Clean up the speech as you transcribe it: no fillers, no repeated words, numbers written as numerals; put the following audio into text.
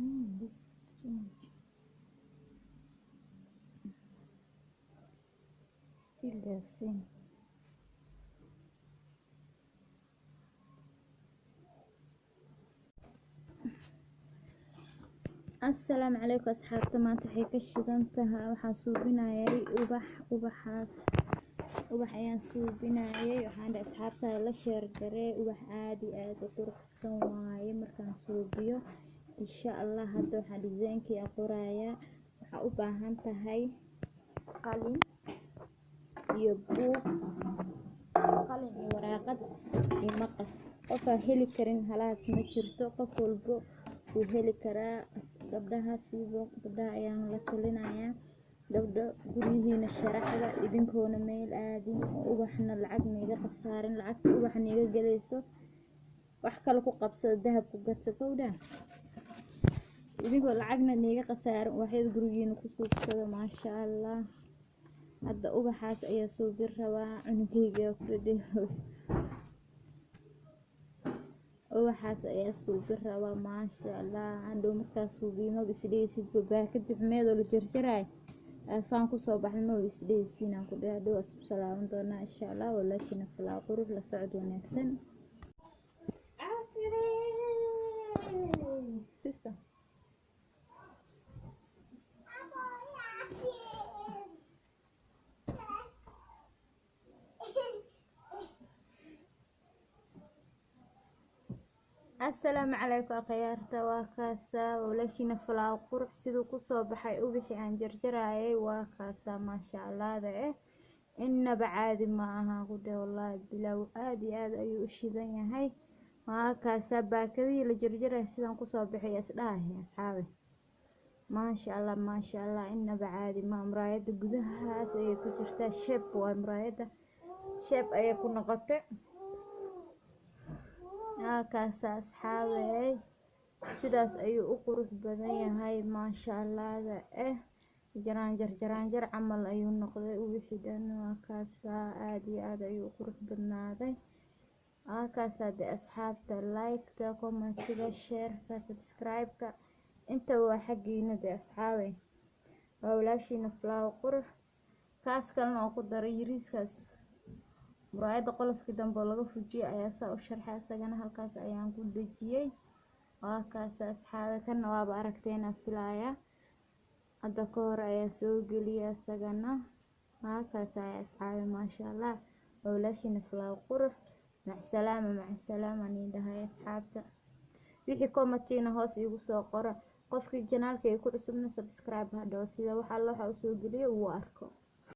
This is too much. Still the same. السلام عليكم أصحابتي maanta waxay ka shidan tahay waxaan suubinayay ubax ayaan suubinayay waxaan dhahay asxaabta la sheer garee ubax aad iyo aad u quruxsan waaye markaan suubiyo insha Allah hadda waxaan designkii qorayaa waxaa u baahan tahay qalin iyo buug qalin iyo waraaqad iyo maqas qofka heli karin halaas ma jirto qof walbo wuu heli karaa gabdhaha ayaan la talinayaa gabdho guryihiina sharaxda idinkoona meel aadin oo ubaxna lacag niga qasaarin lacagta ubax niga galayso wax kale ku qabsado dahab ku gato gowdha idinkoo lacagna niga qasaarin waxaad gurigiina ku suubsado maasha Allah hadda ubaxaas ayaa suubin rabaa cunugayga ku dhadheeyo ubaxaas ayaa suubin rabaa maasha Allah hadhow markaas suubiyo isdheysid baakada xumeedoo la jarjaray asaan ku soo baxno isdheysiin aan ku dhaadhow asku salaaman doonaa insha Allah walaashina falaa qurux la socod wanaagsan sister السلام عليكم أخيارتا وكاسا ولاشينا فلا قرح سيدو كسو بحي وبحي عن جرجراي وكاسا ما شاء الله ده إن بعادي معها قده والله بلاو آدي أيو الشيدان هاي وكاسا باكذي لجرجراي سيدان كسو بحي أسلاهي أصحابي ما شاء الله ما شاء الله إن بعادي ما مرايد قدها سيدو كسرتا شيب ومرايد شيب أيكو نقطع kaasa asxaabay sidaas ayuu u qurux badan yahay maasha Allah jaraanjar camal ayuu noqday wixii dhan kaasa aad iyo aad ayuu u qurux badnaaday kaasa asxaabta like-ta comment-ka share-ka subscribe-ka inta waa xaqiina asxaabay walaashina flower qurux kaas kalena oo ku daray yiriiskaas muraayada qolofkii dambe laga fujiyay ayaa saa u sharxay asagana halkaas ayaan ku dajiyay waa kaas asxaabe kana waaba aragteena filaaya hadda ka hor ayaa soo geliyay asagana waa kaas asxaabe maasha Allah walaashina flower qurux macsalaama ni dhahay asxaabta wixii comment-ina hoos igu soo qora qofkii channel-ka ku cusubna subscribe ha dhaw sida waxa loo soo geliyo uu arko